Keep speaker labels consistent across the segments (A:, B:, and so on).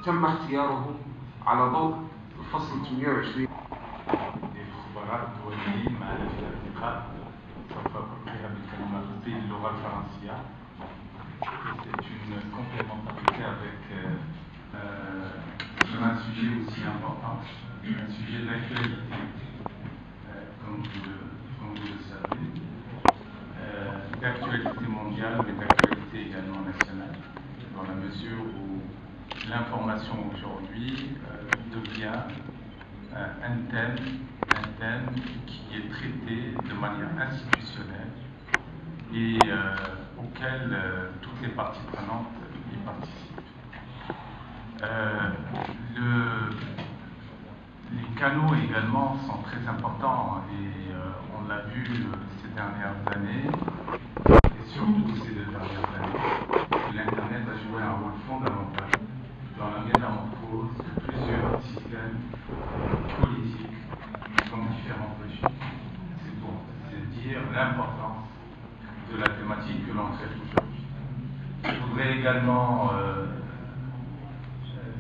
A: تم اختياره على ضوء الفصل 28.
B: الخبراء الدوليين مع الارتقاء سوف أكملها بالكلمة باللغة الفرنسية. C'est une complémentarité avec un sujet aussi important, un sujet d'actualité, comme vous le savez, d'actualité mondiale, mais d'actualité également nationale, dans la mesure où l'information aujourd'hui devient un thème qui est traité de manière institutionnelle et auquel toutes les parties prenantes y participent. Les canaux également sont très importants et on l'a vu ces dernières années, et surtout ces 2 dernières années, que l'Internet a joué un rôle fondamental dans la métamorphose de plusieurs systèmes politiques comme différents régimes. C'est dire l'importance de la thématique que l'on traite aujourd'hui. Je voudrais également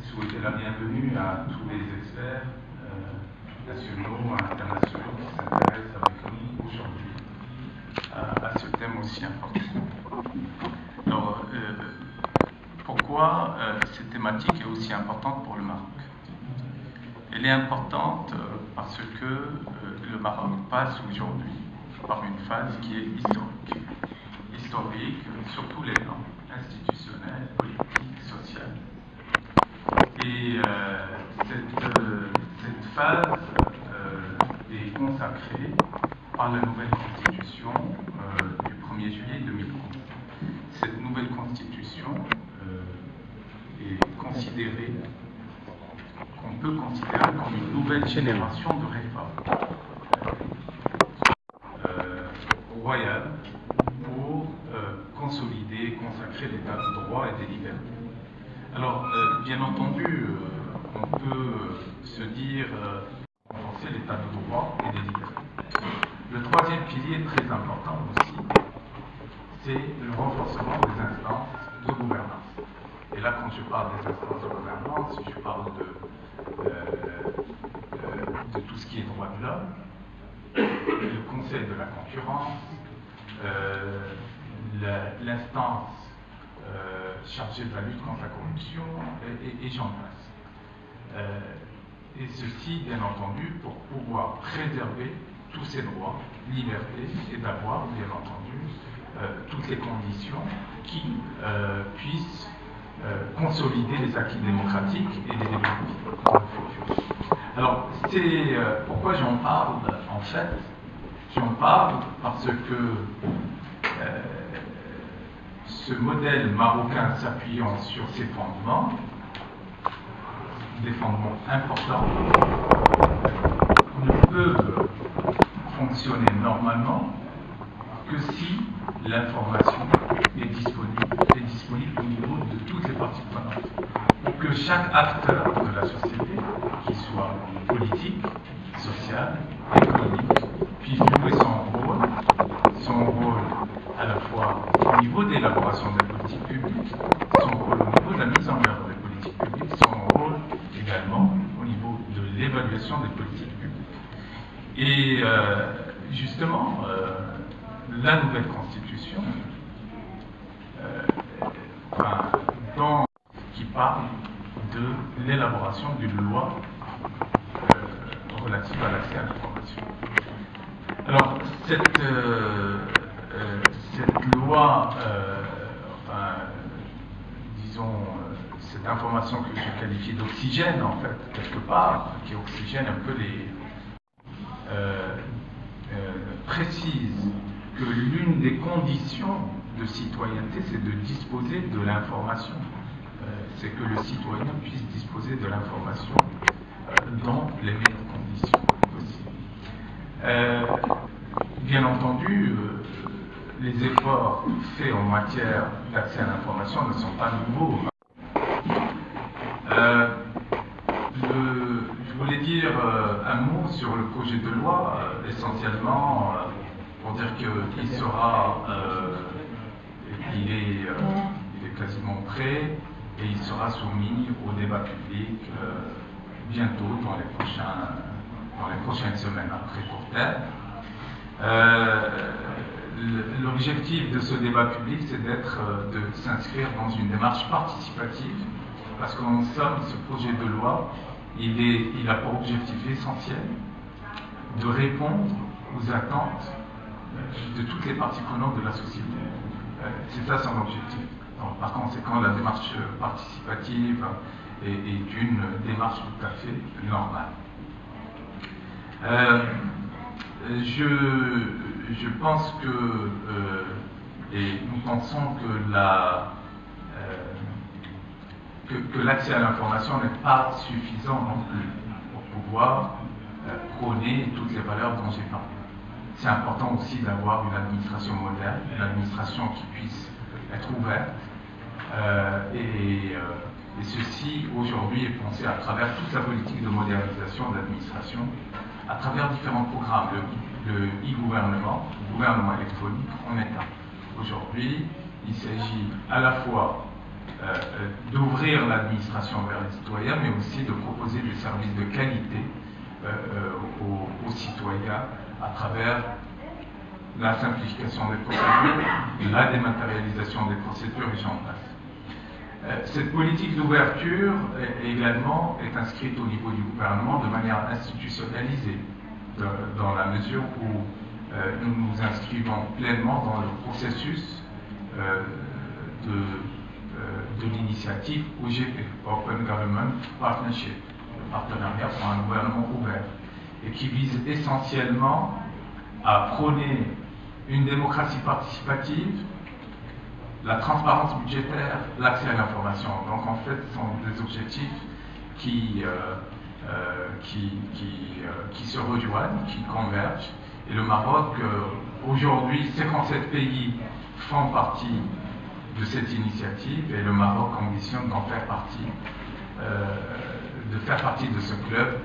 B: souhaiter la bienvenue à tous les experts nationaux, internationaux qui s'intéressent avec nous aujourd'hui à ce thème aussi important. Alors, pourquoi cette thématique est aussi importante pour le Maroc? Elle est importante parce que le Maroc passe aujourd'hui par une phase qui est historique. Historique sur tous les plans, institutionnel, politique, social. Et cette phase est consacrée par la nouvelle constitution du 1er juillet 2011. Cette nouvelle constitution est considérée, qu'on peut considérer comme une nouvelle génération de réformes royales pour consolider et consacrer l'état de droit et des libertés. Alors, bien entendu, on peut se dire renforcer l'état de droit et des libertés. Le 3e pilier très important aussi, c'est le renforcement des instances de gouvernance. Et là, quand je parle des instances de gouvernance, je parle de tout ce qui est droit de l'homme, le Conseil de la concurrence, l'instance chargée de la lutte contre la corruption, et j'en passe. Et ceci, bien entendu, pour pouvoir préserver tous ces droits, libertés, et d'avoir, bien entendu, toutes les conditions qui puissent consolider les acquis démocratiques et les démocraties dans le futur. Alors, c'est pourquoi j'en parle, en fait. J'en parle parce que ce modèle marocain s'appuyant sur ses fondements, des fondements importants, ne peuvent fonctionner normalement que si l'information est disponible au niveau de toutes les parties prenantes. Pour que chaque acteur de la société, qu'il soit politique, social, économique, puisse jouer son rôle à la fois au niveau de l'élaboration des politiques publiques, son rôle au niveau de la mise en œuvre des politiques publiques, son rôle également au niveau de l'évaluation des politiques publiques. Et justement, la nouvelle constitution qui parle de l'élaboration d'une loi relative à l'accès à l'information. Alors, cette loi, disons, cette information que je qualifie d'oxygène, en fait, quelque part, qui oxygène un peu précise que l'une des conditions de citoyenneté, c'est de disposer de l'information. C'est que le citoyen puisse disposer de l'information dans les meilleures conditions possibles. Bien entendu, les efforts faits en matière d'accès à l'information ne sont pas nouveaux. Je voulais dire un mot sur le projet de loi, essentiellement pour dire qu'il sera, il est quasiment prêt, et il sera soumis au débat public bientôt, dans les prochaines semaines, à très court terme. L'objectif de ce débat public, c'est de s'inscrire dans une démarche participative, parce qu'en somme, ce projet de loi, il a pour objectif essentiel de répondre aux attentes de toutes les parties prenantes de la société. C'est ça son objectif. Donc, par conséquent, la démarche participative est une démarche tout à fait normale. Je pense que, et nous pensons que l'accès à l'information n'est pas suffisant non plus pour pouvoir prôner toutes les valeurs dont j'ai parlé. C'est important aussi d'avoir une administration moderne, une administration qui puisse être ouverte, et ceci aujourd'hui est pensé à travers toute la politique de modernisation de l'administration, à travers différents programmes, le e-gouvernement, le gouvernement électronique en État. Aujourd'hui, il s'agit à la fois d'ouvrir l'administration vers les citoyens, mais aussi de proposer des services de qualité aux citoyens à travers la simplification des procédures, la dématérialisation des procédures et j'en passe. Cette politique d'ouverture également est inscrite au niveau du gouvernement de manière institutionnalisée, dans la mesure où nous nous inscrivons pleinement dans le processus de l'initiative OGP, Open Government Partnership, le partenariat pour un gouvernement ouvert, et qui vise essentiellement à prôner une démocratie participative, la transparence budgétaire, l'accès à l'information. Donc en fait, ce sont des objectifs qui se rejoignent, qui convergent. Et le Maroc, aujourd'hui, 57 pays font partie de cette initiative et le Maroc ambitionne d'en faire partie, de faire partie de ce club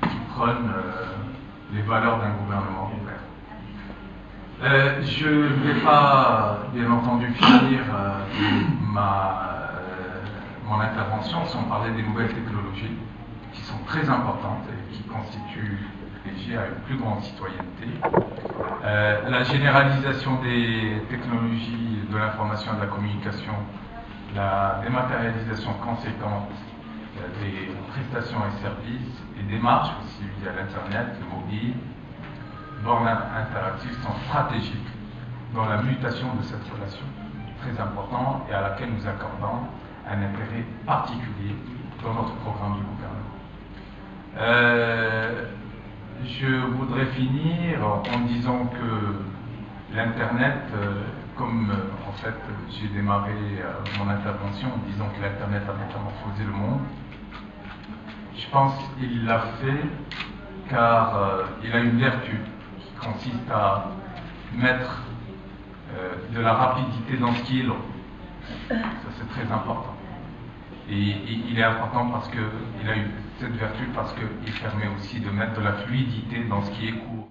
B: qui prône les valeurs d'un gouvernement ouvert. Je ne vais pas, bien entendu, finir mon intervention sans parler des nouvelles technologies qui sont très importantes et qui constituent à une plus grande citoyenneté. La généralisation des technologies de l'information et de la communication, la dématérialisation conséquente des prestations et services, et démarches aussi via l'Internet, le mobile, bornes interactives sont stratégiques dans la mutation de cette relation, très important et à laquelle nous accordons un intérêt particulier dans notre programme du gouvernement. Je voudrais finir en disant que l'Internet, comme en fait j'ai démarré mon intervention en disant que l'Internet a métamorphosé le monde, je pense qu'il l'a fait car il a une vertu qui consiste à mettre de la rapidité dans ce qui est long. Ça c'est très important. Et il est important parce qu'il a eu cette vertu parce qu'il permet aussi de mettre de la fluidité dans ce qui est court.